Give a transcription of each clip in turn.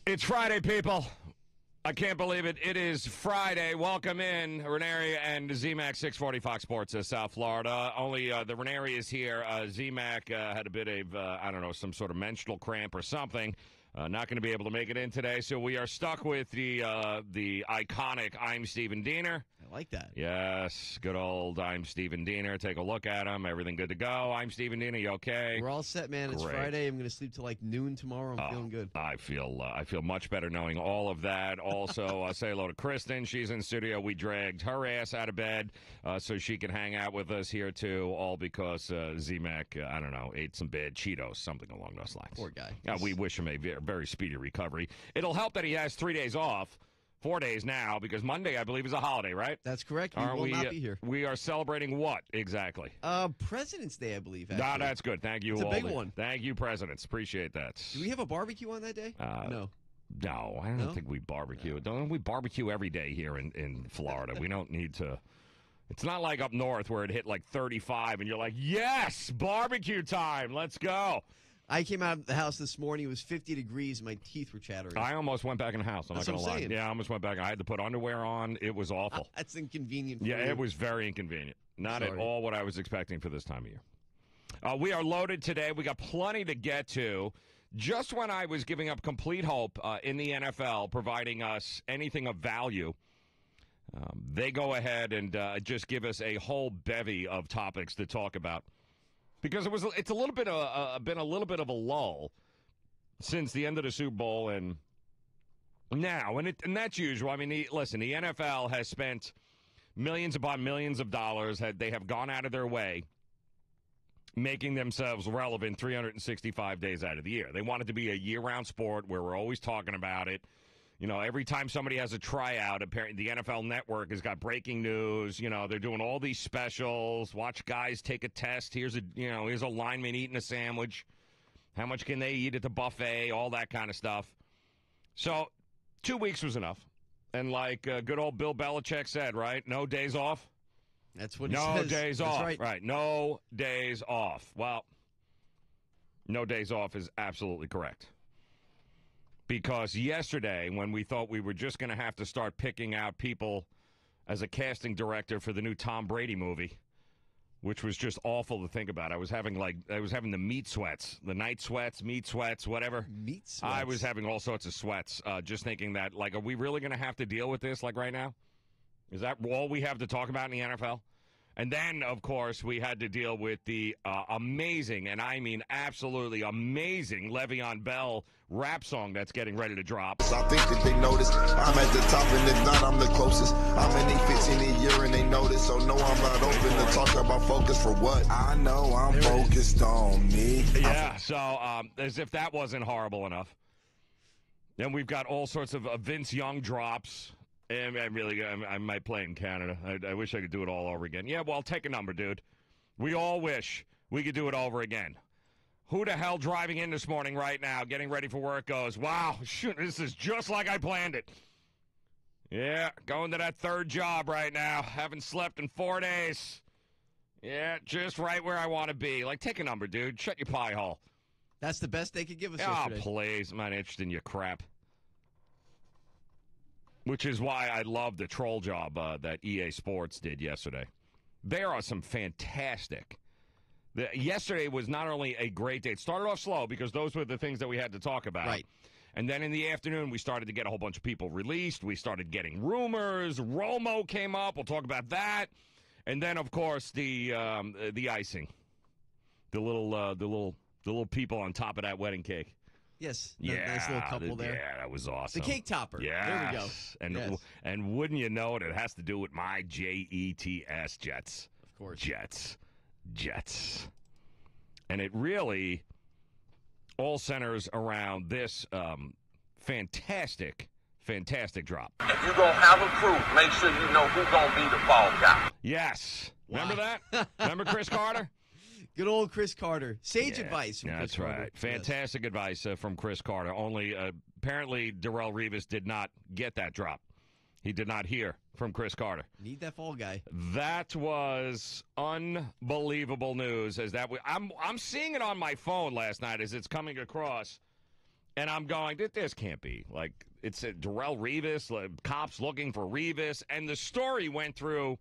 It's Friday, people. I can't believe it. It is Friday. Welcome in, Raineri and Zemach, 640 Fox Sports, South Florida. Only the Raineri is here. Zemach had a bit of, I don't know, some sort of menstrual cramp or something. Not going to be able to make it in today, so we are stuck with the iconic I'm Steven Diener. I like that. Yes, good old I'm Steven Diener. Take a look at him. Everything good to go. I'm Steven Diener. You okay? We're all set, man. It's Great. Friday. I'm going to sleep till like noon tomorrow. I'm feeling good. I feel much better knowing all of that. Also, say hello to Kristen. She's in studio. We dragged her ass out of bed so she can hang out with us here, too, all because Zemach, I don't know, ate some bad Cheetos, something along those lines. Poor guy. We wish him a very speedy recovery. It'll help that he has 3 days off. 4 days now, because Monday, I believe, is a holiday, right? That's correct. We will not be here. We are celebrating what, exactly? President's Day, I believe, No, that's good. Thank you, It's a big one. Thank you, Presidents. Appreciate that. Do we have a barbecue on that day? No. No, I don't think we barbecue. Don't we barbecue every day here in Florida? We don't need to. It's not like up north where it hit like 35, and you're like, yes, barbecue time. Let's go. I came out of the house this morning. It was 50 degrees. My teeth were chattering. I almost went back in the house. I'm That's not going to what I'm lie. saying. Yeah, I almost went back. I had to put underwear on. It was awful. That's inconvenient for Yeah, you. it was very inconvenient. Not Sorry. at all what I was expecting for this time of year. We are loaded today. We got plenty to get to. Just when I was giving up complete hope in the NFL, providing us anything of value, they go ahead and just give us a whole bevy of topics to talk about. Because it's a little bit been a little bit of a lull since the end of the Super Bowl and now, and that's usual. I mean, listen, the NFL has spent millions upon millions of dollars. They have gone out of their way making themselves relevant 365 days out of the year. They want it to be a year-round sport where we're always talking about it. You know, every time somebody has a tryout, apparently the NFL Network has got breaking news. You know, they're doing all these specials. Watch guys take a test. Here's a lineman eating a sandwich. How much can they eat at the buffet? All that kind of stuff. So 2 weeks was enough. And like good old Bill Belichick said, right? No days off. That's what he says. says. No days That's off. Right. No days off. Well, no days off is absolutely correct. Because yesterday, when we thought we were just going to have to start picking out people as a casting director for the new Tom Brady movie, which was just awful to think about. I was having the meat sweats, the night sweats, meat sweats, whatever. Meat sweats. I was having all sorts of sweats, just thinking that, like, are we really going to have to deal with this, like, right now? Is that all we have to talk about in the NFL? And then, of course, we had to deal with the amazing, and I mean absolutely amazing, Le'Veon Bell rap song that's getting ready to drop. I think that they notice I'm at the top, and if not, I'm the closest. I'm in the 15 a year, and they notice. So no, I'm not open to talk about focus for what. I know I'm focused on me. Yeah, so as if that wasn't horrible enough. Then we've got all sorts of Vince Young drops. And I might play in Canada. I wish I could do it all over again. Yeah, well, take a number, dude. We all wish we could do it over again. Who the hell driving in this morning right now, getting ready for work, goes, wow, shoot, this is just like I planned it. Yeah, going to that third job right now. Haven't slept in 4 days. Yeah, just right where I want to be. Like, take a number, dude. Shut your pie hole. That's the best they could give us Oh, yesterday. please. I'm not interested in your crap. Which is why I love the troll job that EA Sports did yesterday. There are some fantastic. Yesterday was not only a great day. It started off slow because those were the things that we had to talk about. Right. And then in the afternoon, we started to get a whole bunch of people released. We started getting rumors. Romo came up. We'll talk about that. And then, of course, the icing, the little people on top of that wedding cake. Yes. Yeah, Nice little couple there. Yeah, that was awesome. The cake topper. Yeah, There we go. And Yes. and wouldn't you know it? It has to do with my Jets, Jets. Of course. Jets. And it really all centers around this fantastic drop. If you're going to have a crew, make sure you know who's going to be the ball guy. Yes. Wow. Remember that? Remember Chris Carter? Good old Chris Carter. Sage advice from Chris That's Carter. right. Fantastic advice from Chris Carter. Only apparently Darrelle Revis did not get that drop. He did not hear from Chris Carter. Need that fall guy. That was unbelievable news. I'm seeing it on my phone last night as it's coming across. And I'm going, this can't be. Like, it's Darrelle Revis, cops looking for Revis. And the story went through,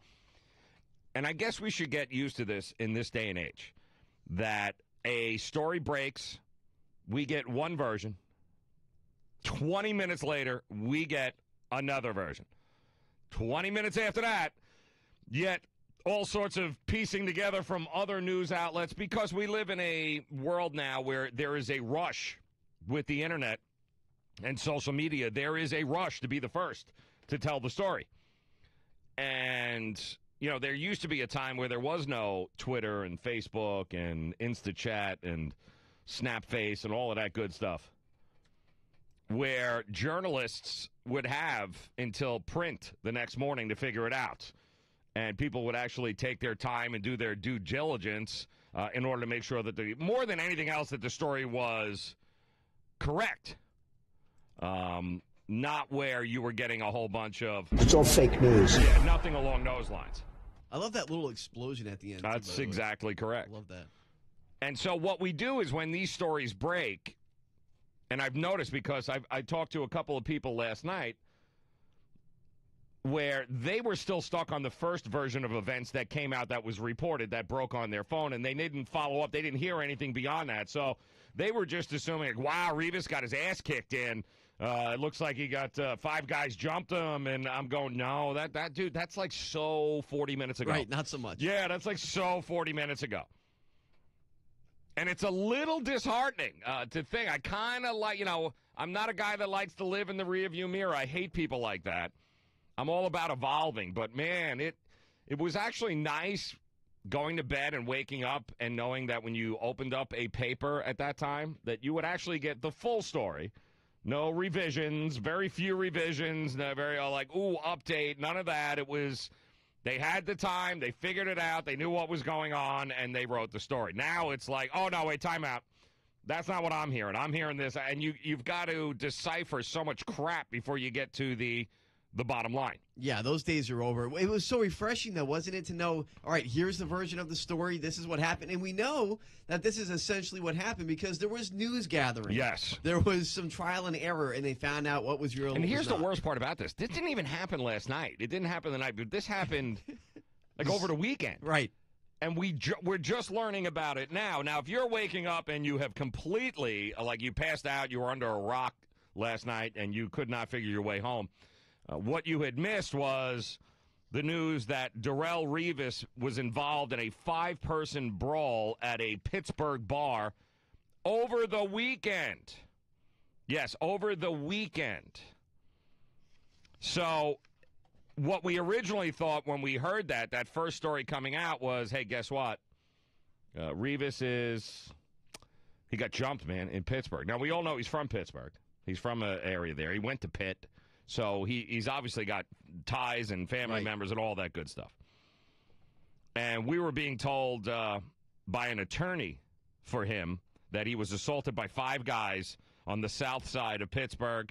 and I guess we should get used to this in this day and age, that a story breaks, we get one version. 20 minutes later, we get another version. 20 minutes after that, yet all sorts of piecing together from other news outlets, because we live in a world now where there is a rush with the internet and social media. There is a rush to be the first to tell the story. And, you know, there used to be a time where there was no Twitter and Facebook and InstaChat and Snapface and all of that good stuff, where journalists would have until print the next morning to figure it out. And people would actually take their time and do their due diligence in order to make sure that more than anything else, that the story was correct. Not where you were getting a whole bunch of... It's all fake news. Yeah, nothing along those lines. I love that little explosion at the end. That's exactly correct. I love that. And so what we do is when these stories break, and I've noticed because I talked to a couple of people last night where they were still stuck on the first version of events that came out that was reported, that broke on their phone, and they didn't follow up. They didn't hear anything beyond that. So they were just assuming, like, wow, Revis got his ass kicked in. It looks like he got 5 guys jumped him. And I'm going, no, that dude, that's like so 40 minutes ago. Right, not so much. Yeah, that's like so 40 minutes ago. And it's a little disheartening to think. I kind of like, I'm not a guy that likes to live in the rearview mirror. I hate people like that. I'm all about evolving. But, man, it was actually nice going to bed and waking up and knowing that when you opened up a paper at that time, that you would actually get the full story. No revisions, very few revisions, very ooh, update, none of that. It was... They had the time, they figured it out, they knew what was going on, and they wrote the story. Now it's like, oh, no, wait, time out. That's not what I'm hearing. I'm hearing this, and you've got to decipher so much crap before you get to the bottom line. Yeah, those days are over. It was so refreshing, though, wasn't it, to know, all right, here's the version of the story, this is what happened, and we know that this is essentially what happened because there was news gathering. Yes. There was some trial and error, and they found out what was real and And what here's was the not. worst part about this. This didn't even happen last night. It didn't happen the night, but this happened like over the weekend. Right. And we're just learning about it now. Now, if you're waking up and you have completely, like you passed out, you were under a rock last night, and you could not figure your way home, what you had missed was the news that Darrelle Revis was involved in a 5-person brawl at a Pittsburgh bar over the weekend. Yes, over the weekend. So what we originally thought when we heard that first story coming out was, hey, guess what? Revis he got jumped, man, in Pittsburgh. Now, we all know he's from Pittsburgh. He's from an area there. He went to Pitt. So he's obviously got ties and family members and all that good stuff. And we were being told by an attorney for him that he was assaulted by 5 guys on the south side of Pittsburgh.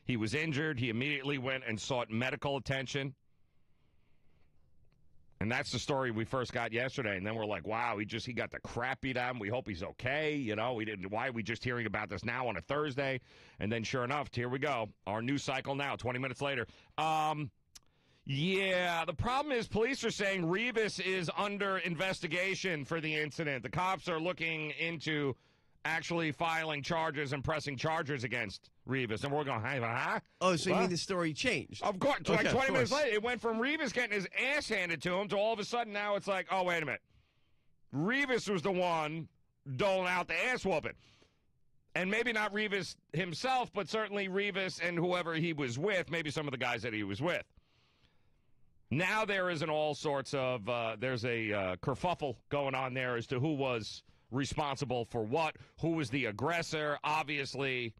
He was injured. He immediately went and sought medical attention. And that's the story we first got yesterday. And then we're like, wow, he got the crap beat out of him. We hope he's okay. Why are we just hearing about this now on a Thursday? And then sure enough, here we go. Our news cycle now, 20 minutes later. Yeah, the problem is police are saying Revis is under investigation for the incident. The cops are looking into actually filing charges and pressing charges against Revis. And we're going, hey, huh? Oh, so you mean the story changed? Of course. Okay, Like 20 of minutes course. later, it went from Revis getting his ass handed to him to all of a sudden now it's like, oh, wait a minute. Revis was the one doling out the ass whooping. And maybe not Revis himself, but certainly Revis and whoever he was with, maybe some of the guys that he was with. Now there is all sorts of, there's a kerfuffle going on there as to who was responsible for what, who was the aggressor. Obviously,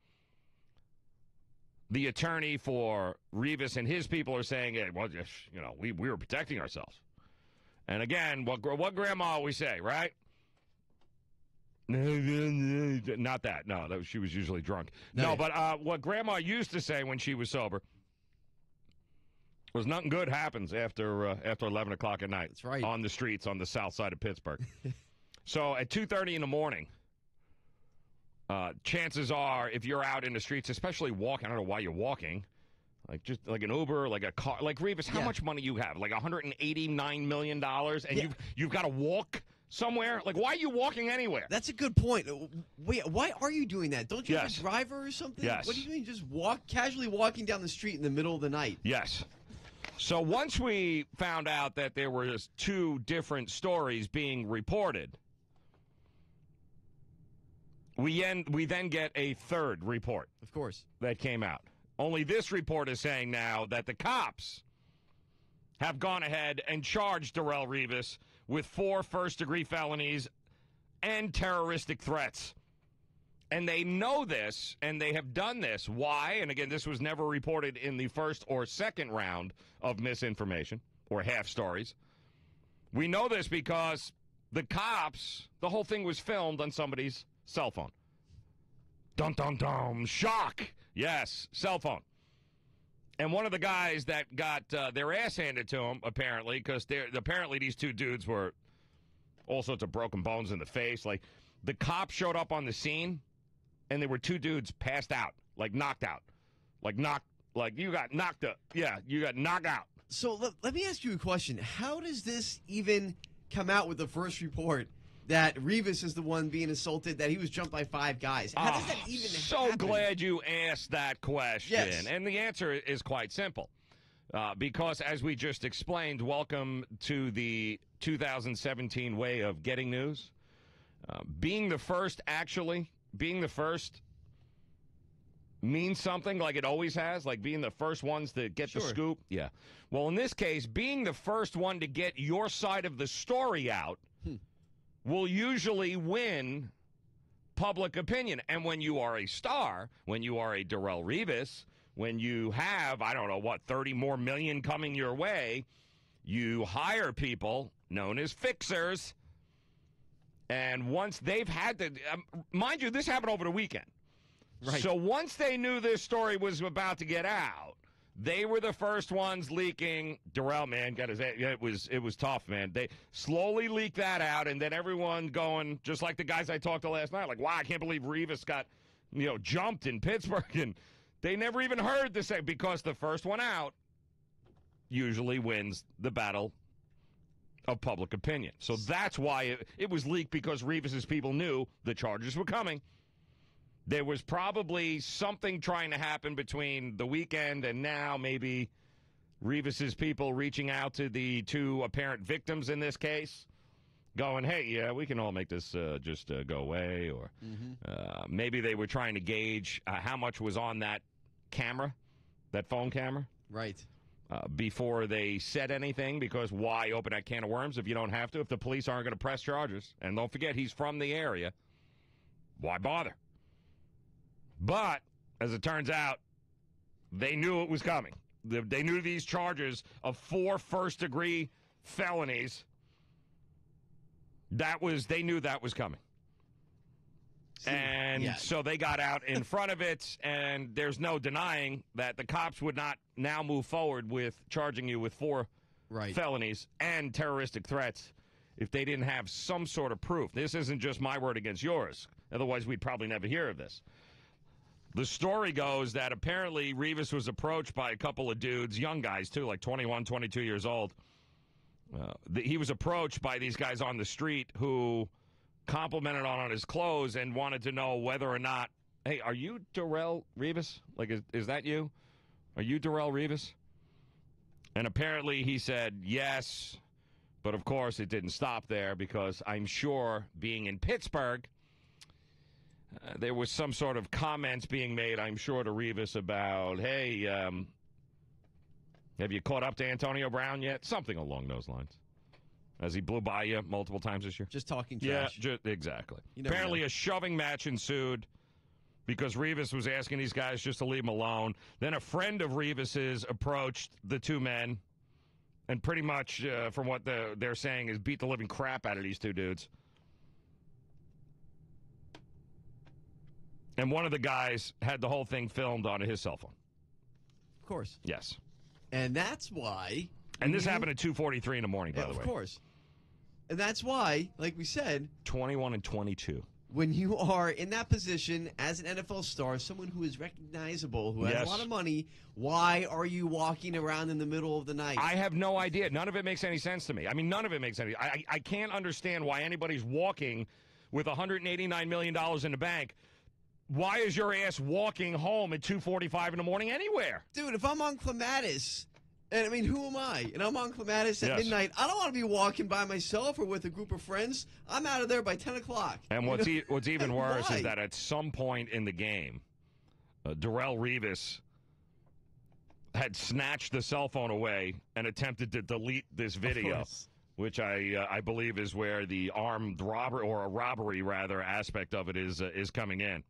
the attorney for Revis and his people are saying, hey, well, just, we were protecting ourselves. And again, what grandma always say, right? Not that. No, she was usually drunk. No, but what grandma used to say when she was sober was nothing good happens after 11 o'clock at night. That's right. On the streets on the south side of Pittsburgh. So at 2:30 in the morning, chances are, if you're out in the streets, especially walking, I don't know why you're walking, like just like an Uber, like a car, like Revis, how much money you have? Like $189 million, and you've got to walk somewhere? Like, why are you walking anywhere? That's a good point. Wait, why are you doing that? Don't you have a driver or something? Yes. What are you doing? Just casually walking down the street in the middle of the night? Yes. So once we found out that there were 2 different stories being reported, we then get a third report. Of course. That came out. Only this report is saying now that the cops have gone ahead and charged Darrelle Revis with 4 first-degree felonies and terroristic threats. And they know this, and they have done this. Why? And again, this was never reported in the first or second round of misinformation or half stories. We know this because the cops, the whole thing was filmed on somebody's cell phone. Dun, dun, dun. Shock. Yes, cell phone. And one of the guys that got their ass handed to him, apparently, because apparently these 2 dudes were all sorts of broken bones in the face. Like, the cops showed up on the scene, and there were 2 dudes passed out, like knocked out. Like you got knocked up. Yeah, you got knocked out. So let me ask you a question. How does this even come out with the first report that Revis is the one being assaulted, that he was jumped by 5 guys? How does that even happen? So glad you asked that question. Yes. And the answer is quite simple. Because, as we just explained, welcome to the 2017 way of getting news. Being the first means something, like it always has, like being the first ones to get the scoop. Yeah. Well, in this case, being the first one to get your side of the story out will usually win public opinion. And when you are a star, when you are a Darrelle Revis, when you have, 30 more million coming your way, you hire people known as fixers. And once they've had to, mind you, this happened over the weekend. Right. So once they knew this story was about to get out, they were the first ones leaking. Darrelle, man, it was tough, man. They slowly leaked that out, and then everyone going, just like the guys I talked to last night, like, wow, I can't believe Revis got, jumped in Pittsburgh, and they never even heard the same, because the first one out usually wins the battle of public opinion. So that's why it was leaked, because Revis's people knew the charges were coming. There was probably something trying to happen between the weekend and now, maybe Revis's people reaching out to the 2 apparent victims in this case, going, hey, yeah, we can all make this just go away. Or maybe they were trying to gauge how much was on that camera, that phone camera. Right. Before they said anything, because why open that can of worms if you don't have to, if the police aren't going to press charges? And don't forget, he's from the area. Why bother? But, as it turns out, they knew it was coming. They knew these charges of 4 first-degree felonies. They knew that was coming. So they got out in front of it, and there's no denying that the cops would not now move forward with charging you with 4 felonies and terroristic threats if they didn't have some sort of proof. This isn't just my word against yours. Otherwise, we'd probably never hear of this. The story goes that apparently Revis was approached by a couple of dudes, young guys too, like 21, 22 years old. He was approached by these guys on the street who complimented on his clothes and wanted to know whether or not, hey, are you Darrelle Revis? Like, is that you? Are you Darrelle Revis? And apparently he said yes, but of course it didn't stop there, because I'm sure, being in Pittsburgh, there was some sort of comments being made, I'm sure, to Revis about, hey, have you caught up to Antonio Brown yet? Something along those lines. As he blew by you multiple times this year. Just talking trash. Yeah, exactly. Apparently a shoving match ensued because Revis was asking these guys just to leave him alone. Then a friend of Revis's approached the 2 men and pretty much, from what they're saying, is beat the living crap out of these 2 dudes. And one of the guys had the whole thing filmed on his cell phone. Of course. Yes. And that's why... And this happened at 2:43 in the morning, by the way. Of course. And that's why, like we said... 21 and 22. when you are in that position as an NFL star, someone who is recognizable, who has Yes. a lot of money, why are you walking around in the middle of the night? I have no idea. None of it makes any sense to me. I mean, none of it makes any. I can't understand why anybody's walking with $189 million in the bank. Why is your ass walking home at 2:45 in the morning anywhere? Dude, if I'm on Clematis, and I mean, who am I? And I'm on Clematis at Yes. midnight. I don't want to be walking by myself or with a group of friends. I'm out of there by 10 o'clock. And You what's know? what's even worse Why? is that at some point in the game, Darrelle Revis had snatched the cell phone away and attempted to delete this video, course. which I believe is where the armed robbery or a robbery rather aspect of it is coming in.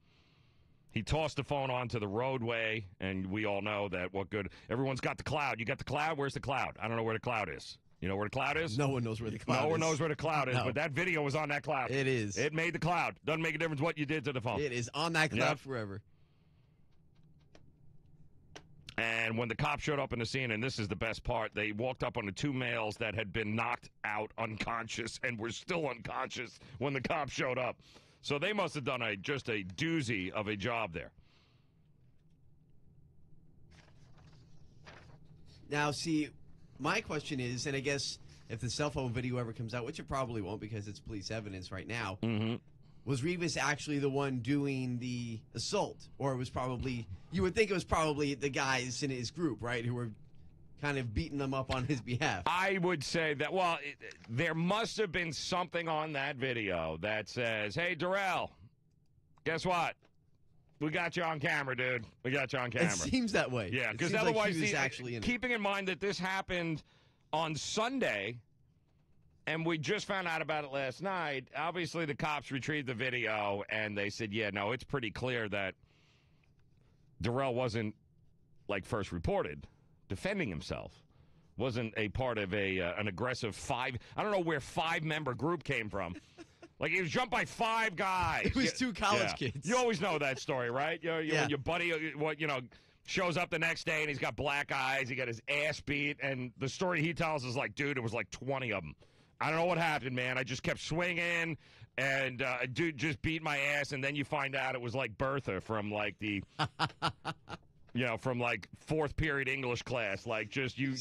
He tossed the phone onto the roadway, and we all know that what good. Everyone's got the cloud. You got the cloud? Where's the cloud? I don't know where the cloud is. You know where the cloud is? No one knows where the cloud is. No one knows where the cloud is, No. but that video was on that cloud. It is. It made the cloud. Doesn't make a difference what you did to the phone. It is on that cloud Yep. forever. And when the cops showed up in the scene, and this is the best part, they walked up on the two males that had been knocked out unconscious and were still unconscious when the cops showed up. So they must have done just a doozy of a job there. Now, see, my question is, and I guess if the cell phone video ever comes out, which it probably won't because it's police evidence right now, was Revis actually the one doing the assault? Or it was probably, you would think it was probably the guys in his group, right, who were kind of beating them up on his behalf. I would say that, well, there must have been something on that video that says, hey, Darrell, guess what? We got you on camera, dude. We got you on camera. It seems that way. Yeah, It because seems like otherwise, he was actually in it. keeping in mind that this happened on Sunday, and we just found out about it last night, obviously the cops retrieved the video, and they said, yeah, no, it's pretty clear that Darrell wasn't, like first reported, defending himself. Wasn't a part of an aggressive I don't know where 5-member group came from. Like, he was jumped by 5 guys. It was 2 college kids. You always know that story, right? Yeah. Your buddy, shows up the next day and he's got black eyes. He got his ass beat. And the story he tells is like, dude, it was like 20 of them. I don't know what happened, man. I just kept swinging and dude just beat my ass. And then you find out it was like Bertha from like the... from like 4th period English class, like just you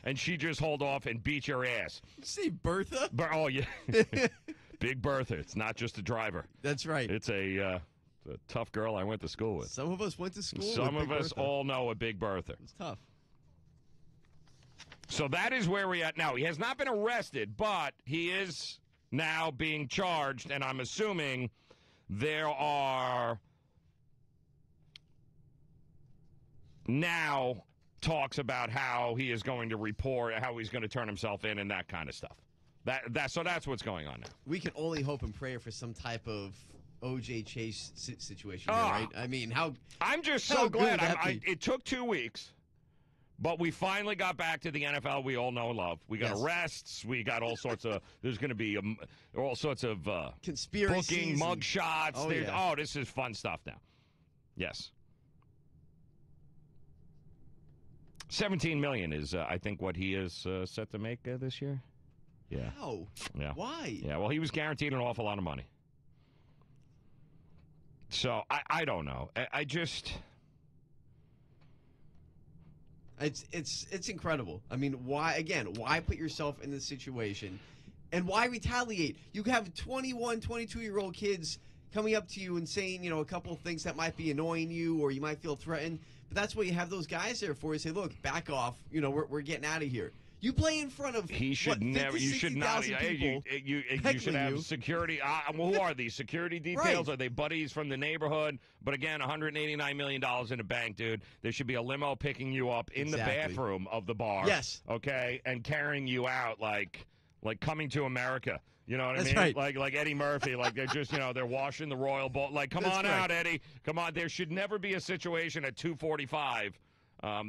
and she just hold off and beat your ass. You see Bertha? Oh yeah, Big Bertha. It's not just a driver. That's right. It's a tough girl I went to school with. Some of us went to school Some with of Big us Bertha. all know a Big Bertha. It's tough. So that is where we're at now. He has not been arrested, but he is now being charged, and I'm assuming there are now talks about how he is going to report, how he's going to turn himself in, and that kind of stuff. So that's what's going on now. We can only hope and pray for some type of O.J. Chase situation, here, Ah. right? I mean, how I'm just How so good glad. would that be? It took 2 weeks, but we finally got back to the NFL we all know and love. We got Yes. arrests. We got all sorts of. There's going to be all sorts of conspiracies, booking, mug shots. Oh, There's- yeah. this is fun stuff now. Yes. $17 million is, I think, what he is set to make this year. Yeah. How? Yeah. Why? Yeah. Well, he was guaranteed an awful lot of money. So I don't know. I just. It's incredible. I mean, why put yourself in this situation and why retaliate? You have 21, 22-year-old kids coming up to you and saying, a couple of things that might be annoying you or you might feel threatened. But that's what you have those guys there for. You say, look, back off. We're getting out of here. You play in front of He should never. You should not. 50,000 people. You should heckling have you. security. Who are these security details? Right. Are they buddies from the neighborhood? But again, $189 million in the bank, dude. There should be a limo picking you up in the Exactly. bathroom of the bar. Yes. Okay, and carrying you out like Coming to America. You know what I That's mean? right. Like Eddie Murphy. Like they're just they're washing the royal boat. Like come That's on correct. out, Eddie. Come on. There should never be a situation at 2:45.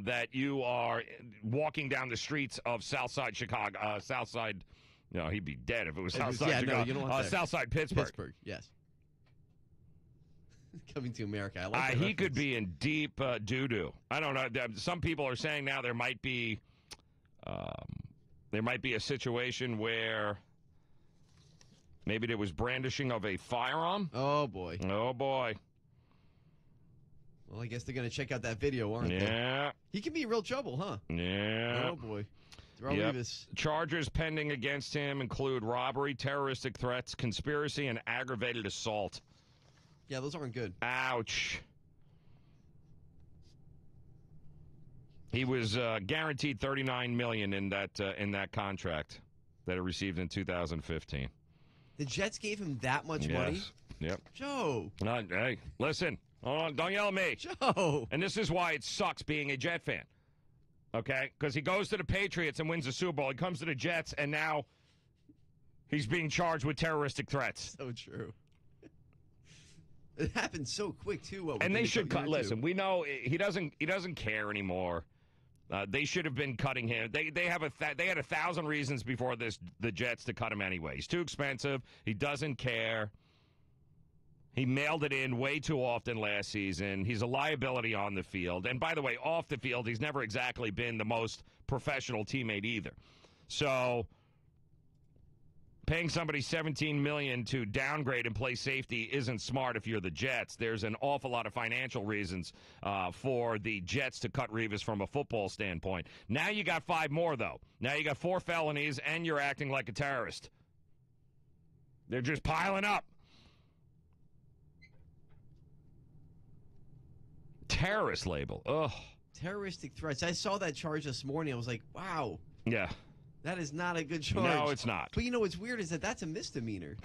That you are walking down the streets of Southside Chicago, Southside. No, he'd be dead if it was Southside yeah, no, Chicago. you don't want that. Southside Pittsburgh. Pittsburgh, yes. Coming to America. I like that He could reference. be in deep doo doo. I don't know. Some people are saying now there might be a situation where Maybe there was brandishing of a firearm. Oh, boy. Oh, boy. Well, I guess they're going to check out that video, aren't they? Yeah. He can be in real trouble, huh? Yeah. Oh, boy. Revis. Charges pending against him include robbery, terroristic threats, conspiracy, and aggravated assault. Yeah, those aren't good. Ouch. He was guaranteed $39 million in that contract that he received in 2015. The Jets gave him that much money? Yep. Joe. Hey, listen. Hold on, don't yell at me. Joe. And this is why it sucks being a Jet fan. Okay? Because he goes to the Patriots and wins the Super Bowl. He comes to the Jets, and now he's being charged with terroristic threats. So true. It happened so quick, too. And they should cut. Listen, we know he doesn't care anymore. They should have been cutting him. They had 1,000 reasons before the Jets to cut him anyway. He's too expensive. He doesn't care. He mailed it in way too often last season. He's a liability on the field. And by the way, off the field, he's never exactly been the most professional teammate either. So paying somebody $17 million to downgrade and play safety isn't smart if you're the Jets. There's an awful lot of financial reasons for the Jets to cut Revis from a football standpoint. Now you got 5 more, though. Now you got 4 felonies, and you're acting like a terrorist. They're just piling up. Terrorist label. Ugh. Terroristic threats. I saw that charge this morning. I was like, wow. Yeah. That is not a good charge. No, it's not. But you know what's weird is that's a misdemeanor.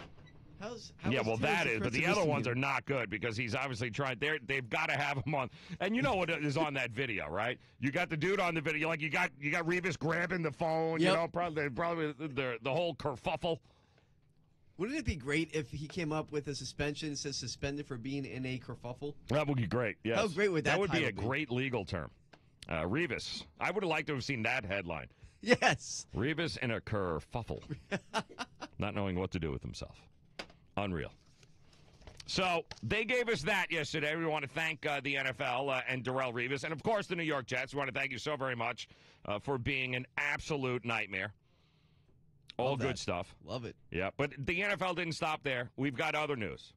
How yeah, is well, that is. But the other ones are misdemeanor? not good because he's obviously trying. They've got to have him on. And you know what is on that video, right? You got the dude on the video. Like you got Revis grabbing the phone. Yep. You know, probably the whole kerfuffle. Wouldn't it be great if he came up with a suspension that says suspended for being in a kerfuffle? That would be great. Yes. How great would that would be title a be? great legal term. Revis. I would have liked to have seen that headline. Yes. Revis in a kerfuffle. Not knowing what to do with himself. Unreal. So they gave us that yesterday. We want to thank the NFL and Darrelle Revis. And, of course, the New York Jets. We want to thank you so very much for being an absolute nightmare. All Love good that. stuff. Love it. Yeah, but the NFL didn't stop there. We've got other news.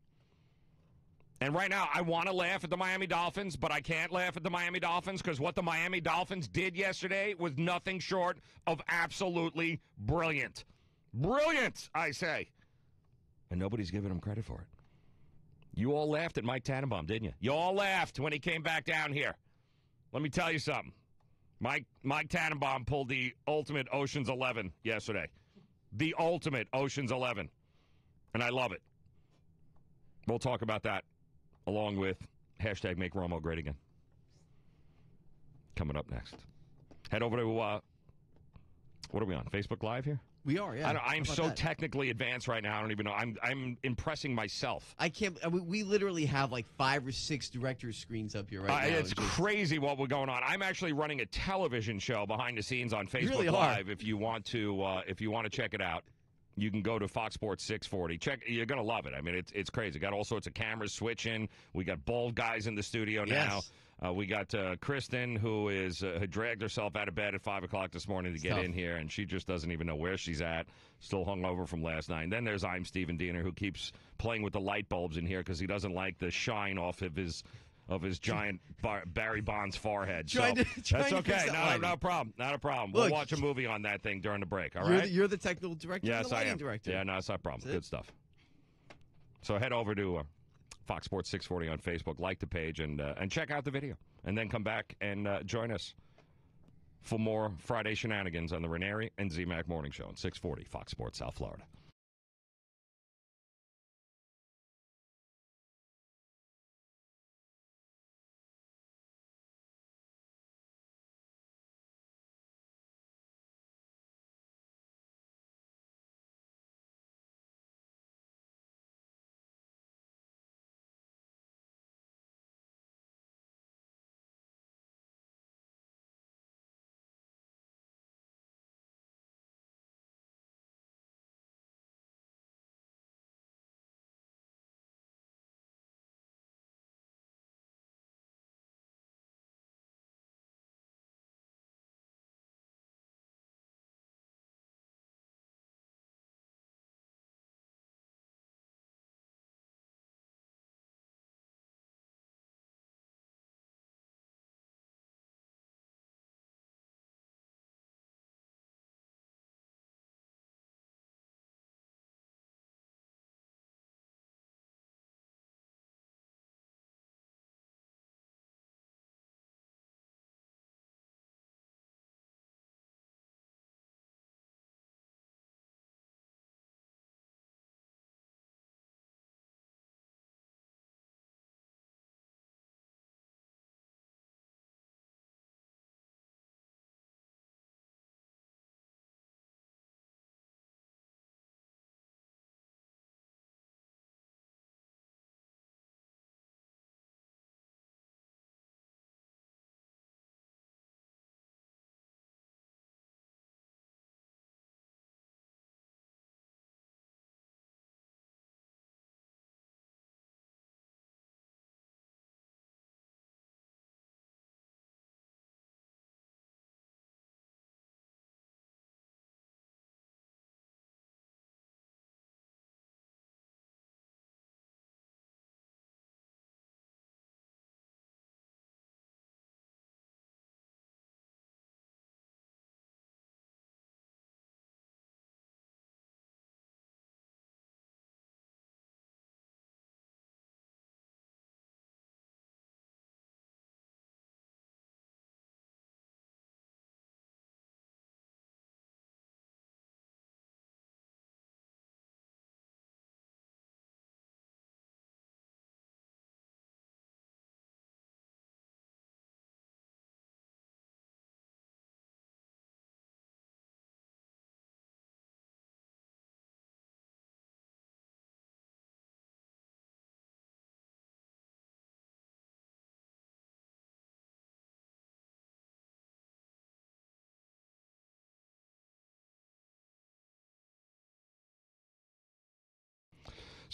And right now, I want to laugh at the Miami Dolphins, but I can't laugh at the Miami Dolphins because what the Miami Dolphins did yesterday was nothing short of absolutely brilliant. Brilliant, I say. And nobody's giving them credit for it. You all laughed at Mike Tannenbaum, didn't you? You all laughed when he came back down here. Let me tell you something. Mike Tannenbaum pulled the ultimate Ocean's 11 yesterday. The ultimate Ocean's 11. And I love it. We'll talk about that along with hashtag Make Romo Great Again. Coming up next. Head over to, what are we on, Facebook Live here? We are, yeah. I'm so technically advanced right now, I don't even know. I'm impressing myself. I can't. We literally have like 5 or 6 director's screens up here right now. It's crazy what we're going on. I'm actually running a television show behind the scenes on Facebook really Live. If you want to check it out, you can go to Fox Sports 640. You're gonna love it. I mean, it's crazy. Got all sorts of cameras switching. We got bald guys in the studio now. Yes. We got Kristen, who had dragged herself out of bed at 5 o'clock this morning to get in here, and she just doesn't even know where she's at. Still hungover from last night. And then there's I'm Stephen Diener, who keeps playing with the light bulbs in here because he doesn't like the shine off of his giant Barry Bonds forehead. That's okay. No problem. Not a problem. We'll watch a movie on that thing during the break. All right. You're the technical director. Yes, and the I lighting am. director. Yeah, no, it's not a problem. Good stuff. So head over to Fox Sports 640 on Facebook, like the page, and check out the video. And then come back and join us for more Friday shenanigans on the Raineri and Zemach Morning Show on 640 Fox Sports South Florida.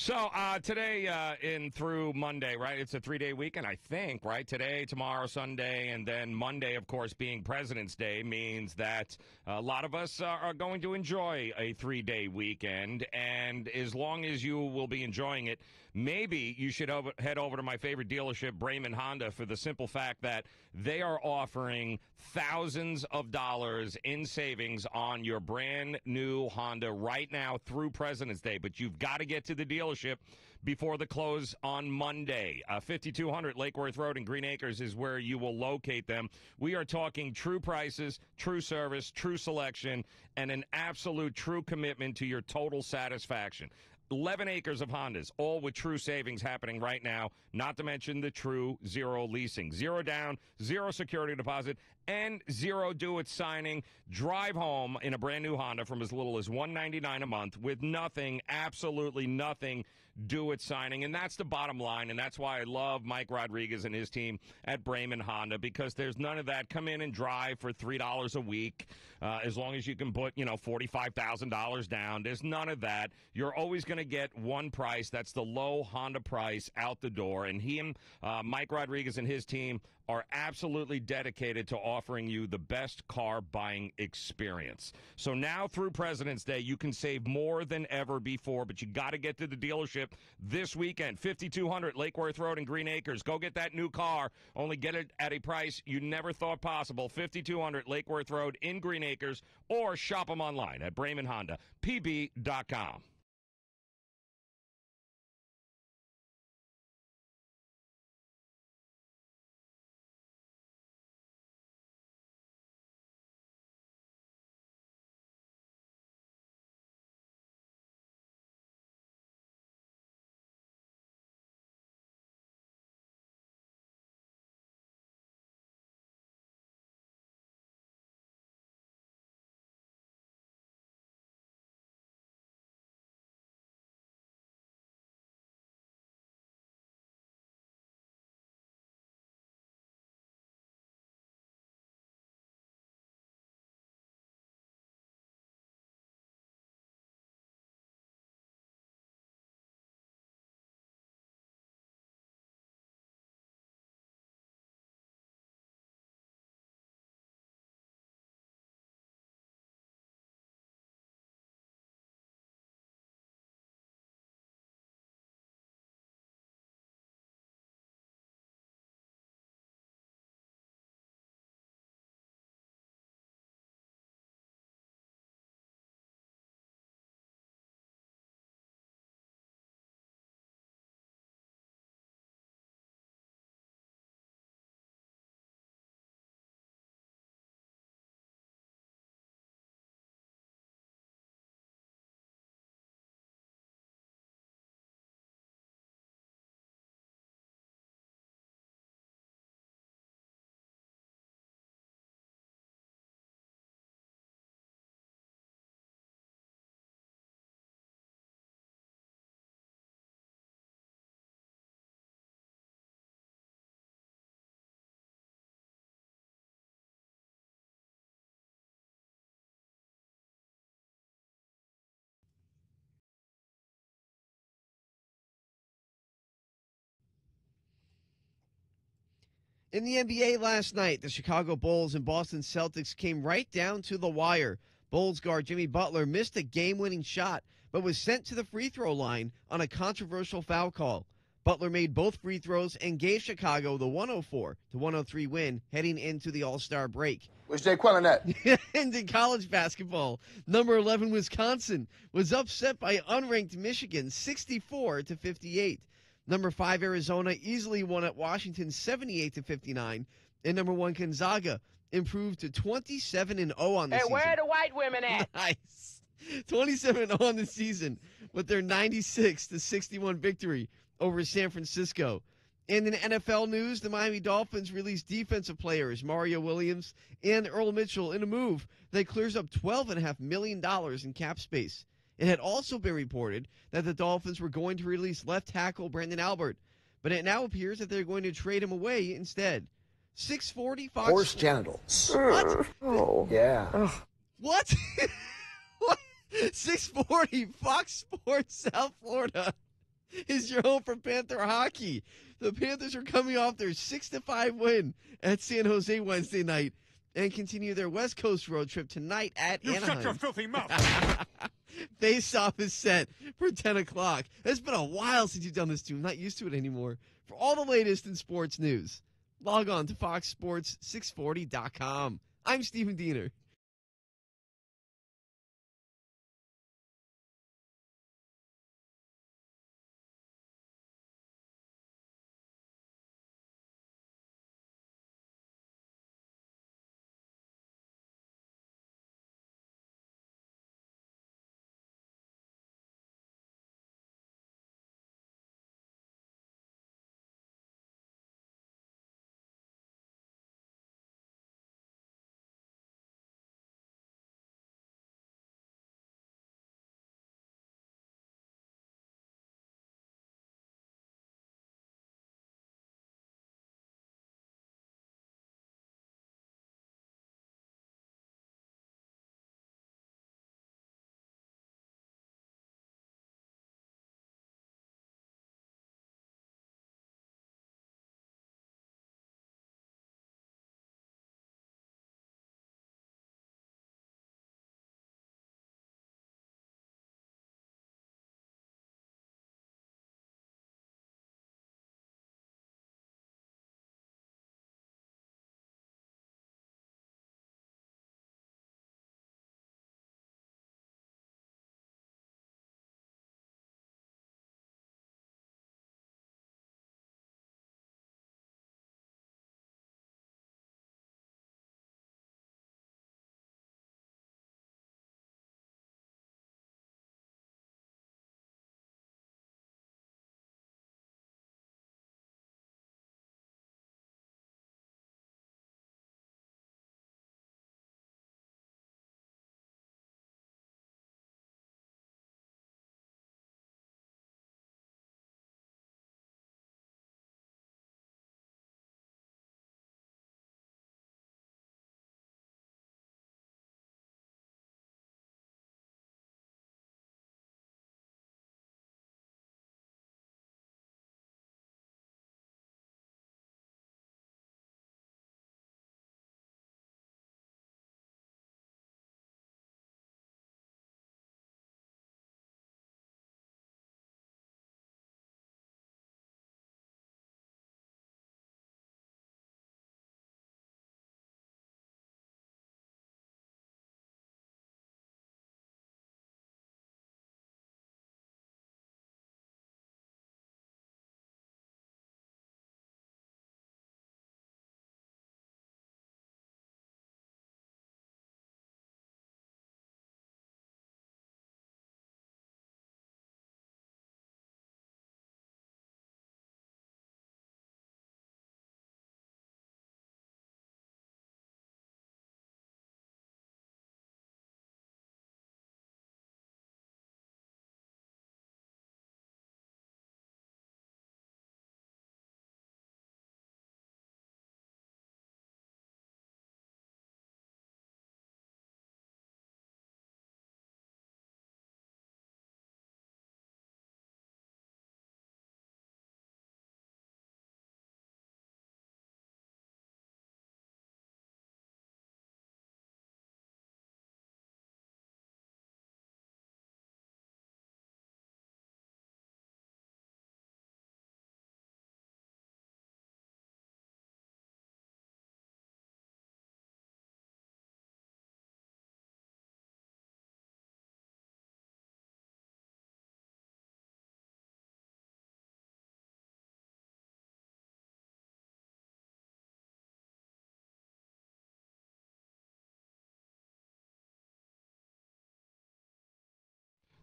So today in through Monday, right? It's a 3-day weekend, I think, right? Today, tomorrow, Sunday, and then Monday, of course, being President's Day means that a lot of us are going to enjoy a 3-day weekend. And as long as you will be enjoying it, maybe you should head over to my favorite dealership, Brayman Honda, for the simple fact that they are offering thousands of dollars in savings on your brand new Honda right now through President's Day. But you've got to get to the dealership before the close on Monday. 5200 Lake Worth Road in Green Acres is where you will locate them. We are talking true prices, true service, true selection, and an absolute true commitment to your total satisfaction. 11 acres of Hondas, all with true savings happening right now, not to mention the true zero leasing. Zero down, zero security deposit, and zero due at signing. Drive home in a brand new Honda from as little as $199 a month with nothing, absolutely nothing due at signing. And that's the bottom line, and that's why I love Mike Rodriguez and his team at Brayman Honda, because there's none of that. Come in and drive for $3 a week, as long as you can put, $45,000 down. There's none of that. You're always going to get one price. That's the low Honda price out the door. And Mike Rodriguez and his team are absolutely dedicated to offering you the best car buying experience. So now through President's Day, you can save more than ever before, but you got to get to the dealership this weekend. 5200 Lake Worth Road in Green Acres. Go get that new car. Only get it at a price you never thought possible. 5200 Lake Worth Road in Green Acres, or shop them online at BraymanHondaPB.com. In the NBA last night, the Chicago Bulls and Boston Celtics came right down to the wire. Bulls guard Jimmy Butler missed a game-winning shot, but was sent to the free throw line on a controversial foul call. Butler made both free throws and gave Chicago the 104-103 win heading into the All-Star break. Where's Jay Quillen at? And in college basketball, number 11 Wisconsin was upset by unranked Michigan 64-58. Number 5 Arizona easily won at Washington 78-59, and number 1 Gonzaga improved to 27-0 on the season. Hey, where are the white women at? Nice. 27-0 on the season with their 96-61 victory over San Francisco. And in NFL news, the Miami Dolphins released defensive players Mario Williams and Earl Mitchell in a move that clears up $12.5 million in cap space. It had also been reported that the Dolphins were going to release left tackle Brandon Albert, but it now appears that they're going to trade him away instead. 640 Fox. Horse genitals. What? Oh. Yeah. What? What? 640 Fox Sports South Florida. is your home for Panther hockey. The Panthers are coming off their 6-5 win at San Jose Wednesday night and continue their West Coast road trip tonight at Anaheim. Shut your filthy mouth. Face-off is set for 10 o'clock. It's been a while since you've done this, too. I'm not used to it anymore. For all the latest in sports news, log on to foxsports640.com. I'm Stephen Diener.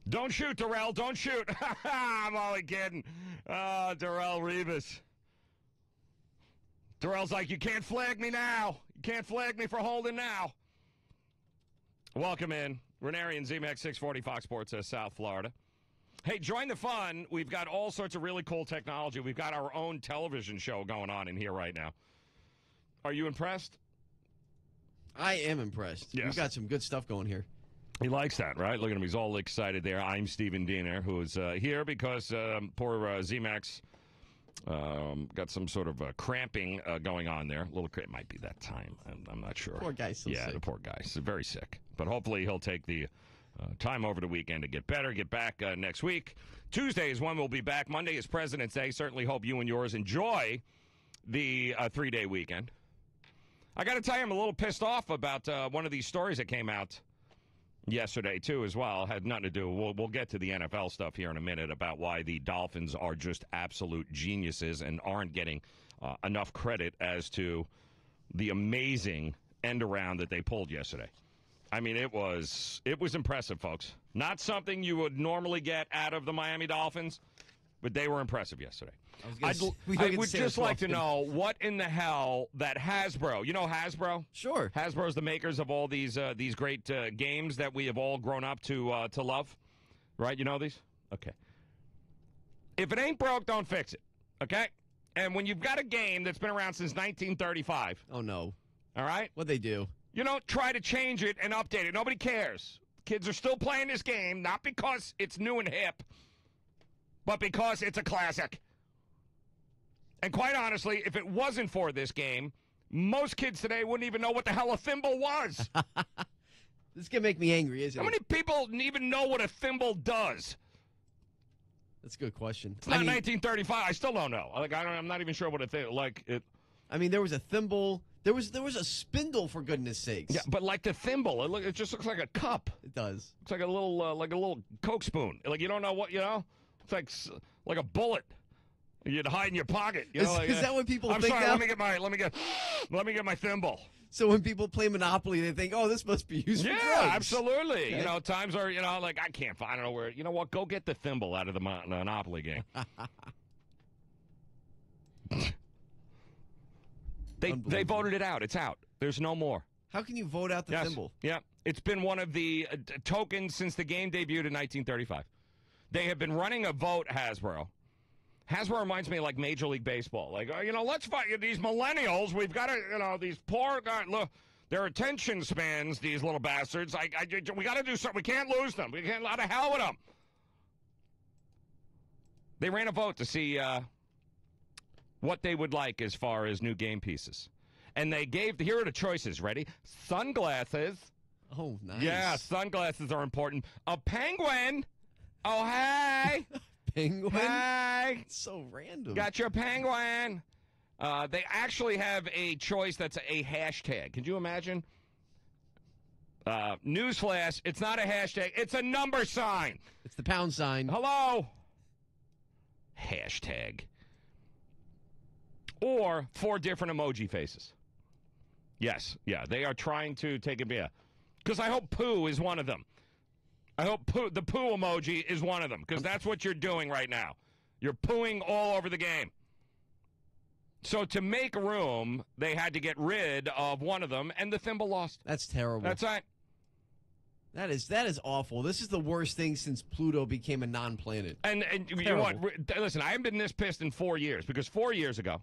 Don't shoot, Darrell. Don't shoot. I'm only kidding. Darrell Revis. Darrell's like, you can't flag me now. You can't flag me for holding now. Welcome in. Raineri and Zemach, 640 Fox Sports, South Florida. Hey, join the fun. We've got all sorts of really cool technology. We've got our own television show going on in here right now. Are you impressed? I am impressed. Yes. We've got some good stuff going here. He likes that, right? Look at him. He's all excited there. I'm Stephen Diener, who is here because poor Zemach got some sort of cramping going on there. It might be that time. I'm not sure. Poor guy's still sick. The poor guy. He's very sick. But hopefully he'll take the time over the weekend to get better, get back next week. Tuesday is when we'll be back. Monday is President's Day. Certainly hope you and yours enjoy the 3-day weekend. I got to tell you, I'm a little pissed off about one of these stories that came out yesterday, too, as well. Had nothing to do. We'll get to the NFL stuff here in a minute about why the Dolphins are just absolute geniuses and aren't getting enough credit as to the amazing end around that they pulled yesterday. I mean, it was impressive, folks. Not something you would normally get out of the Miami Dolphins, but they were impressive yesterday. I would just like to know what in the hell that Hasbro. You know Hasbro? Sure. Hasbro's the makers of all these great games that we have all grown up to love, right? You know these? Okay. If it ain't broke, don't fix it. Okay. And when you've got a game that's been around since 1935, oh no, all right, what'd they do? You don't try to change it and update it. Nobody cares. Kids are still playing this game, not because it's new and hip, but because it's a classic. And quite honestly, if it wasn't for this game, most kids today wouldn't even know what the hell a thimble was. This is going to make me angry, isn't it? How many people even know what a thimble does? That's a good question. It's not 1935. I still don't know. I'm not even sure what a thing like it. I mean, there was a thimble. There was a spindle, for goodness sakes. Yeah, but like the thimble, it just looks like a cup. It does. It's like a little Coke spoon. Like you don't know what It's like a bullet. You'd hide in your pocket. You know, is that what people I'm think sorry, now? Let me get my thimble. So when people play Monopoly, they think, "Oh, this must be used for drugs." Yeah, absolutely. Okay. You know, times are like I can't find. I don't know where. You know what? Go get the thimble out of the Monopoly game. They voted it out. It's out. There's no more. How can you vote out the thimble? Yeah, it's been one of the tokens since the game debuted in 1935. They have been running a vote, Hasbro. Hasbro reminds me of like Major League Baseball. Like, let's fight these millennials. We've got to, these poor guys. Look, their attention spans, these little bastards. We got to do something. We can't lose them. We can't let the hell with them. They ran a vote to see what they would like as far as new game pieces. And they here are the choices. Ready? Sunglasses. Oh, nice. Yeah, sunglasses are important. A penguin. Oh, hey. Penguin? Hey. It's so random. Got your penguin. They actually have a choice that's a hashtag. Can you imagine? Newsflash, it's not a hashtag. It's a number sign. It's the pound sign. Hello. Hashtag. Or 4 different emoji faces. Yes, yeah, they are trying to take it. Yeah, because I hope poo is one of them. I hope the poo emoji is one of them, because that's what you're doing right now. You're pooing all over the game. So to make room, they had to get rid of one of them, and the thimble lost. That's terrible. That's right. That is awful. This is the worst thing since Pluto became a non-planet. And you know what? Listen, I haven't been this pissed in 4 years, because 4 years ago,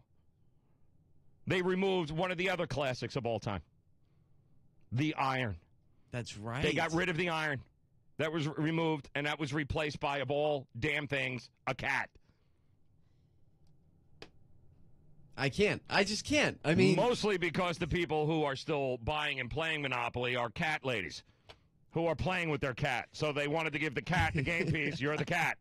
they removed one of the other classics of all time, the iron. That's right. They got rid of the iron. That was removed, and that was replaced by, of all damn things, a cat. I can't. I just can't. I mean, mostly because the people who are still buying and playing Monopoly are cat ladies who are playing with their cat. So they wanted to give the cat the game piece. You're the cat.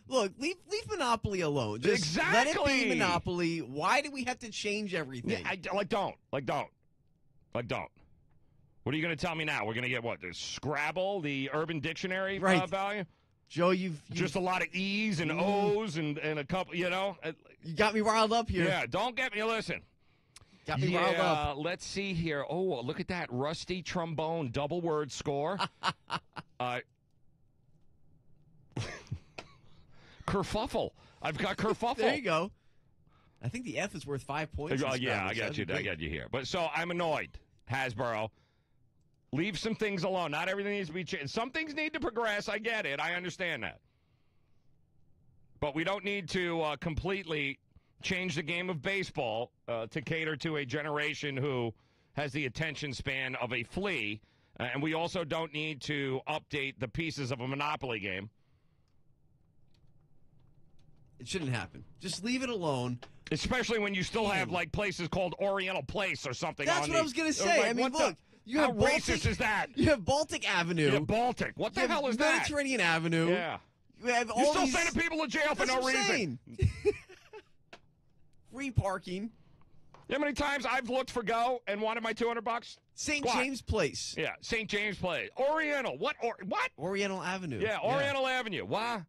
Look, leave Monopoly alone. Just exactly. Let it be Monopoly. Why do we have to change everything? Yeah, don't. What are you going to tell me now? We're going to get what? The Scrabble, the Urban Dictionary value? Joe, you've just a lot of E's and O's and a couple, You got me riled up here. Yeah, don't get me. Listen. Got me riled up. Let's see here. Oh, look at that. Rusty trombone, double word score. Kerfuffle. I've got kerfuffle. There you go. I think the F is worth 5 points. Yeah, I got you. I got you here. But so I'm annoyed, Hasbro. Leave some things alone. Not everything needs to be changed. Some things need to progress. I get it. I understand that. But we don't need to completely change the game of baseball to cater to a generation who has the attention span of a flea And we also don't need to update the pieces of a Monopoly game. It shouldn't happen. Just leave it alone. Especially when you still have, like, places called Oriental Place or something. That's what I was going to say. Like, I mean, look. You how have Baltic, racist is that? You have Baltic Avenue. Yeah, Baltic. What the hell is that? Mediterranean Avenue. Yeah. You have all You're still these... sending people to jail for That's no what I'm reason. saying. Free parking. You know how many times I've looked for Go and wanted my $200? St. James Place. Yeah, St. James Place. Oriental. What? What? Oriental Avenue. Yeah, Oriental Avenue. Why?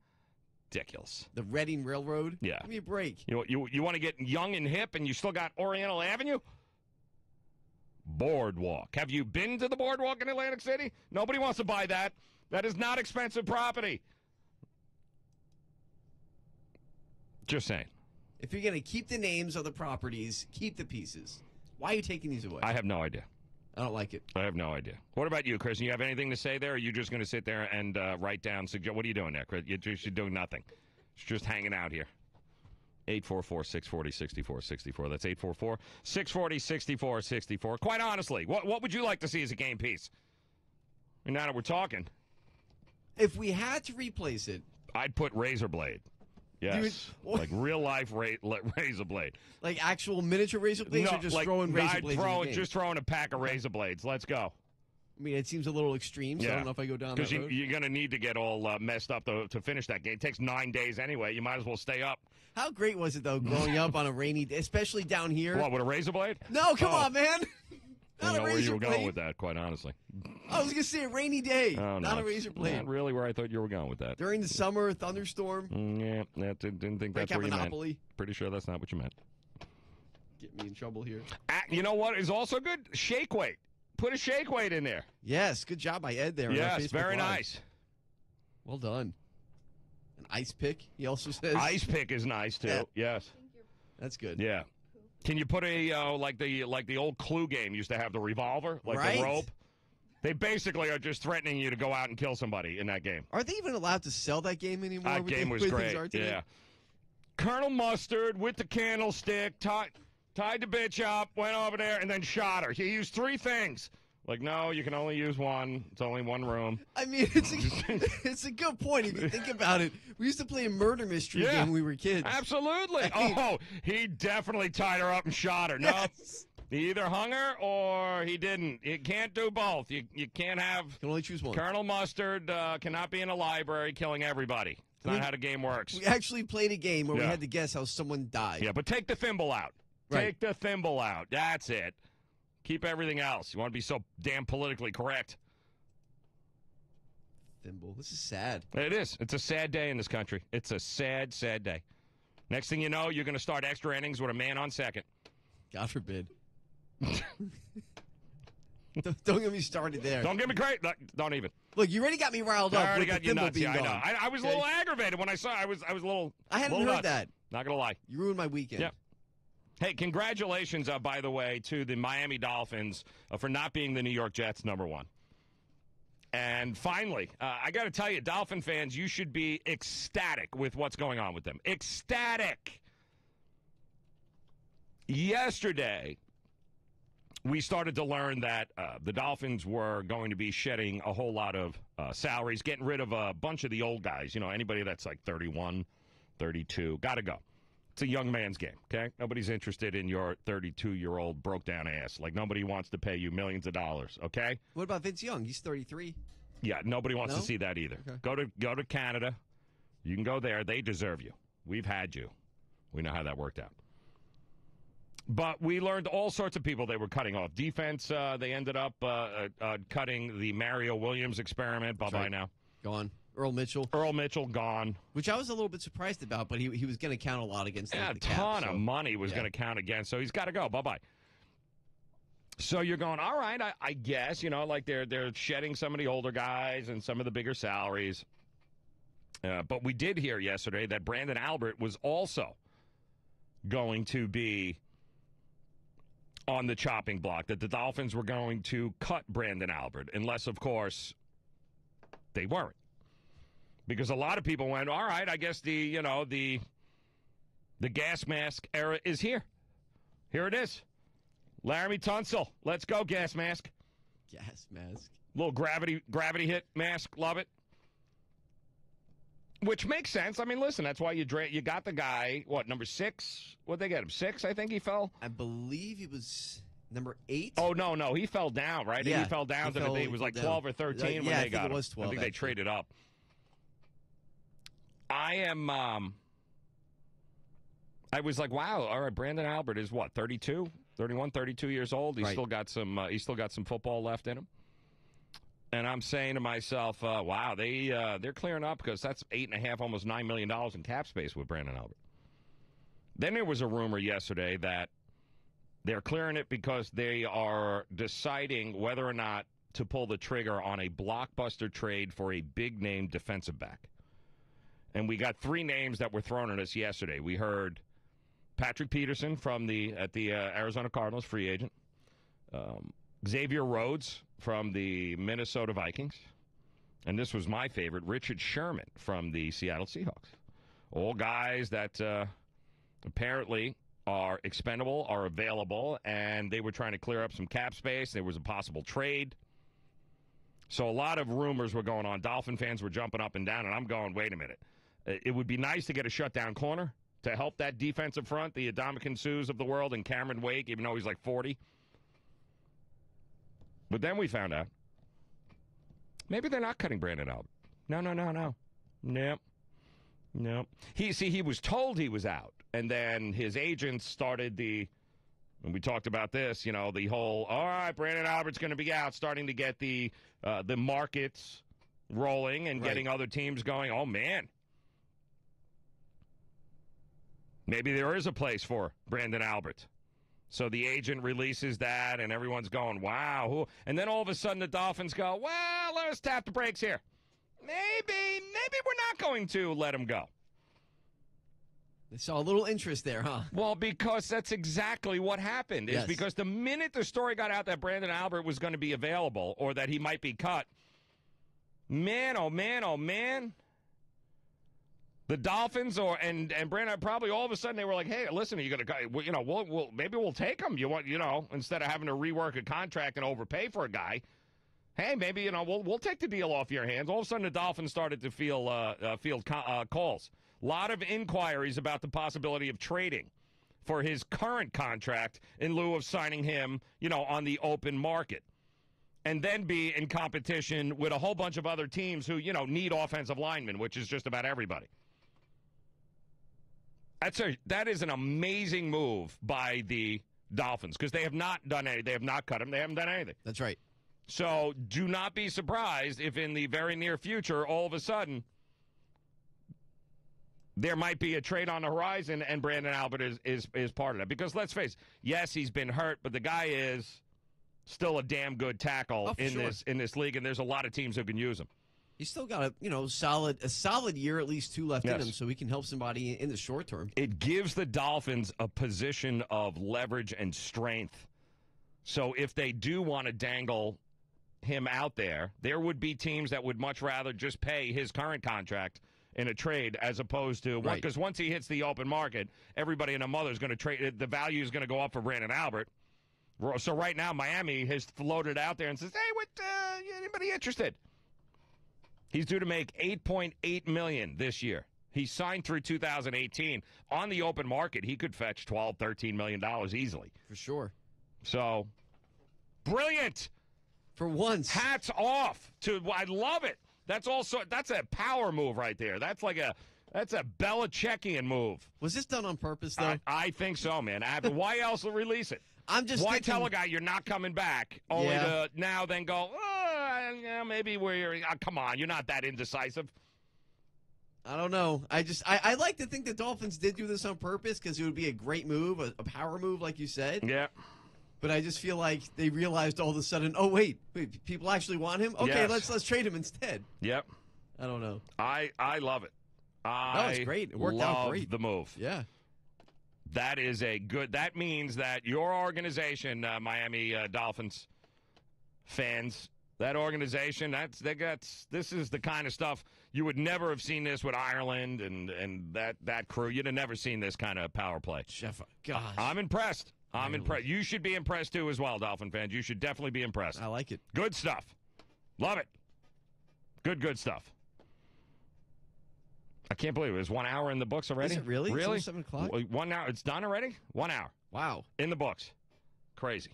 Ridiculous. The Reading Railroad. Yeah. Give me a break. You want to get young and hip and you still got Oriental Avenue? Boardwalk. Have you been to the Boardwalk in Atlantic City? Nobody wants to buy that. That is not expensive property. Just saying. If you're going to keep the names of the properties, keep the pieces. Why are you taking these away? I have no idea. I don't like it. I have no idea. What about you, Chris? You have anything to say there, or are you just going to sit there and write down? What are you doing there, Chris? You're doing nothing. Just hanging out here. 844-640-6464. That's 844-640-6464. Quite honestly, what would you like to see as a game piece? I mean, now that we're talking. If we had to replace it. I'd put Razor Blade. Yes. Like real life Razor Blade. Like actual miniature Razor Blades or just throwing Razor Blades? Just throwing a pack of Razor Blades. Let's go. I mean, it seems a little extreme, so I don't know if I go down that road. Because you're going to need to get all messed up to finish that game. It takes 9 days anyway. You might as well stay up. How great was it, though, growing up on a rainy day, especially down here? What, with a Razor Blade? No, come on, man. I don't know where you were going with that, quite honestly. I was going to say a rainy day, not a Razor Blade. Not really where I thought you were going with that. During the summer, thunderstorm. Yeah, didn't think that's what you meant. Pretty sure that's not what you meant. Get me in trouble here. You know what is also good? Shake weight. Put a shake weight in there. Yes, good job by Ed there. Yes, very nice. Well done. An ice pick, he also says. Ice pick is nice, too. Yeah. Yes. That's good. Yeah. Can you put a, like the old Clue game used to have the revolver, like the rope? They basically are just threatening you to go out and kill somebody in that game. Are they even allowed to sell that game anymore? That game was great, yeah. Colonel Mustard with the candlestick, tied the bitch up, went over there, and then shot her. He used 3 things. Like, no, you can only use one. It's only one room. I mean, it's a good point if you think about it. We used to play a murder mystery game when we were kids. Absolutely. He definitely tied her up and shot her. No, he either hung her or he didn't. You can't do both. You can't have. You can only choose one. Colonel Mustard cannot be in a library killing everybody. It's not how the game works. We actually played a game where we had to guess how someone died. Yeah, but take the thimble out. Take the thimble out. That's it. Keep everything else. You want to be so damn politically correct. Thimble. This is sad. It is. It's a sad day in this country. It's a sad, sad day. Next thing you know, you're going to start extra innings with a man on second. God forbid. Don't get me started there. Don't get me crazy. Don't even. Look, you already got me riled up. I already got you nuts. Yeah, I know. I was a little aggravated when I saw. I was a little. I hadn't heard that. Not gonna lie. You ruined my weekend. Yeah. Hey, congratulations, by the way, to the Miami Dolphins for not being the New York Jets #1. And finally, I got to tell you, Dolphin fans, you should be ecstatic with what's going on with them. Ecstatic. Yesterday, we started to learn that the Dolphins were going to be shedding a whole lot of salaries, getting rid of a bunch of the old guys. You know, anybody that's like 31, 32, got to go. It's a young man's game, okay? Nobody's interested in your 32-year-old broke-down ass. Like, nobody wants to pay you millions of dollars, okay? What about Vince Young? He's 33. Yeah, nobody wants to see that either. Okay. Go to Canada. You can go there. They deserve you. We've had you. We know how that worked out. But we learned all sorts of people they were cutting off. Defense, they ended up cutting the Mario Williams experiment. Bye-bye now. Gone. Earl Mitchell, gone. Which I was a little bit surprised about, but he was going to count a lot against the cap. A ton of money was going to count against, so he's got to go. Bye-bye. So you're going, all right, I guess, you know, like they're shedding some of the older guys and some of the bigger salaries. But we did hear yesterday that Brandon Albert was also going to be on the chopping block, that the Dolphins were going to cut Brandon Albert, unless, of course, they weren't. Because a lot of people went, all right, I guess the gas mask era is here. Here it is. Laramie Tunsil. Let's go, gas mask. Gas mask. Little gravity hit mask. Love it. Which makes sense. I mean, listen, that's why you got the guy, number 6? What'd they get him? 6, I think he fell? I believe he was number 8. Oh, no. He fell down, right? Yeah, he fell down to it was like 12 or 13 when they got him. It was 12. I think they traded up. I was like, wow, all right, Brandon Albert is what, 32? 31, 32 years old. He's still got some football left in him. And I'm saying to myself, wow, they're clearing up because that's $8.5, almost $9 million in cap space with Brandon Albert. Then there was a rumor yesterday that they're clearing it because they are deciding whether or not to pull the trigger on a blockbuster trade for a big-name defensive back. And we got 3 names that were thrown at us yesterday. We heard Patrick Peterson from the Arizona Cardinals, free agent. Xavier Rhodes from the Minnesota Vikings. And this was my favorite, Richard Sherman from the Seattle Seahawks. All guys that apparently are expendable, are available, and they were trying to clear up some cap space. There was a possible trade. So a lot of rumors were going on. Dolphin fans were jumping up and down, and I'm going, wait a minute. It would be nice to get a shutdown corner to help that defensive front, the Adamakin Sues of the world, and Cameron Wake, even though he's like 40. But then we found out maybe they're not cutting Brandon out. No. Nope. He was told he was out, and then his agents started and we talked about this, the whole, all right, Brandon Albert's going to be out, starting to get the markets rolling and getting other teams going, oh, man. Maybe there is a place for Brandon Albert. So the agent releases that, and everyone's going, wow. And then all of a sudden the Dolphins go, well, let's tap the brakes here. Maybe we're not going to let him go. They saw a little interest there, huh? Well, because that's exactly what happened. Is because the minute the story got out that Brandon Albert was going to be available or that he might be cut, man, oh, man. The Dolphins and Brandon probably all of a sudden they were like, hey, listen, you got to, maybe we'll take him. Instead of having to rework a contract and overpay for a guy, hey, maybe we'll take the deal off your hands. All of a sudden the Dolphins started to field calls. A lot of inquiries about the possibility of trading for his current contract in lieu of signing him, on the open market. And then be in competition with a whole bunch of other teams who, need offensive linemen, which is just about everybody. That is an amazing move by the Dolphins because they have not done anything. They have not cut him. They haven't done anything. That's right. So do not be surprised if in the very near future, all of a sudden, there might be a trade on the horizon and Brandon Albert is part of that. Because let's face it, yes, he's been hurt, but the guy is still a damn good tackle in this league, and there's a lot of teams who can use him. He's still got a solid year, at least 2 left in him, so he can help somebody in the short term. It gives the Dolphins a position of leverage and strength. So if they do want to dangle him out there would be teams that would much rather just pay his current contract in a trade as opposed to because once he hits the open market, everybody and their mother is going to trade. The value is going to go up for Brandon Albert. So right now, Miami has floated out there and says, "Hey, anybody interested?" He's due to make $8.8 million this year. He's signed through 2018. On the open market, he could fetch $12, $13 million easily. For sure. So, brilliant. For once. Hats off. I love it. That's a power move right there. That's a Belichickian move. Was this done on purpose, though? I think so, man. Why else release it? Why tell a guy you're not coming back only to now then go, maybe come on, you're not that indecisive. I don't know. I like to think the Dolphins did do this on purpose because it would be a great move, a power move, like you said. Yeah. But I just feel like they realized all of a sudden, oh, wait, people actually want him? Okay, yes. let's trade him instead. Yep. I don't know. I love it. It's great. It worked out great. The move. Yeah. That means that your organization, Miami Dolphins fans, that organization, this is the kind of stuff you would never have seen this with Ireland and that crew. You'd have never seen this kind of power play. Jeff, gosh. I'm impressed. I'm impressed. You should be impressed too as well, Dolphin fans. You should definitely be impressed. I like it. Good stuff. Love it. Good stuff. I can't believe it was 1 hour in the books already. Is it really? Really? It's only 7 o'clock? 1 hour. It's done already? 1 hour. Wow. In the books. Crazy.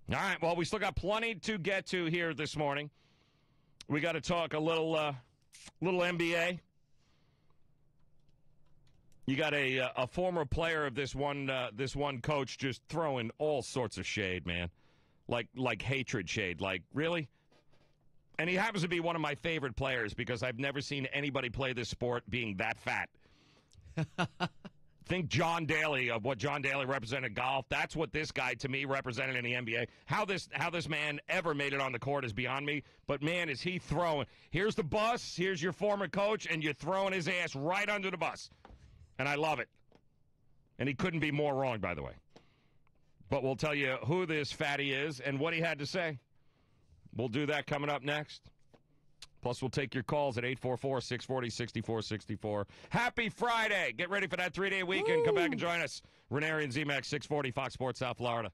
All right, well, we still got plenty to get to here this morning. We got to talk a little NBA. You got a former player of this one coach just throwing all sorts of shade, man, like hatred shade. Like, really? And he happens to be one of my favorite players because I've never seen anybody play this sport being that fat. Think John Daly, of what John Daly represented golf. That's what this guy, to me, represented in the NBA. How this man ever made it on the court is beyond me. But, man, is he throwing. Here's the bus. Here's your former coach, and you're throwing his ass right under the bus. And I love it. And he couldn't be more wrong, by the way. But we'll tell you who this fatty is and what he had to say. We'll do that coming up next. Plus, we'll take your calls at 844-640-6464. Happy Friday. Get ready for that 3-day weekend. Come back and join us. Raineri and Zemach, 640 Fox Sports South Florida.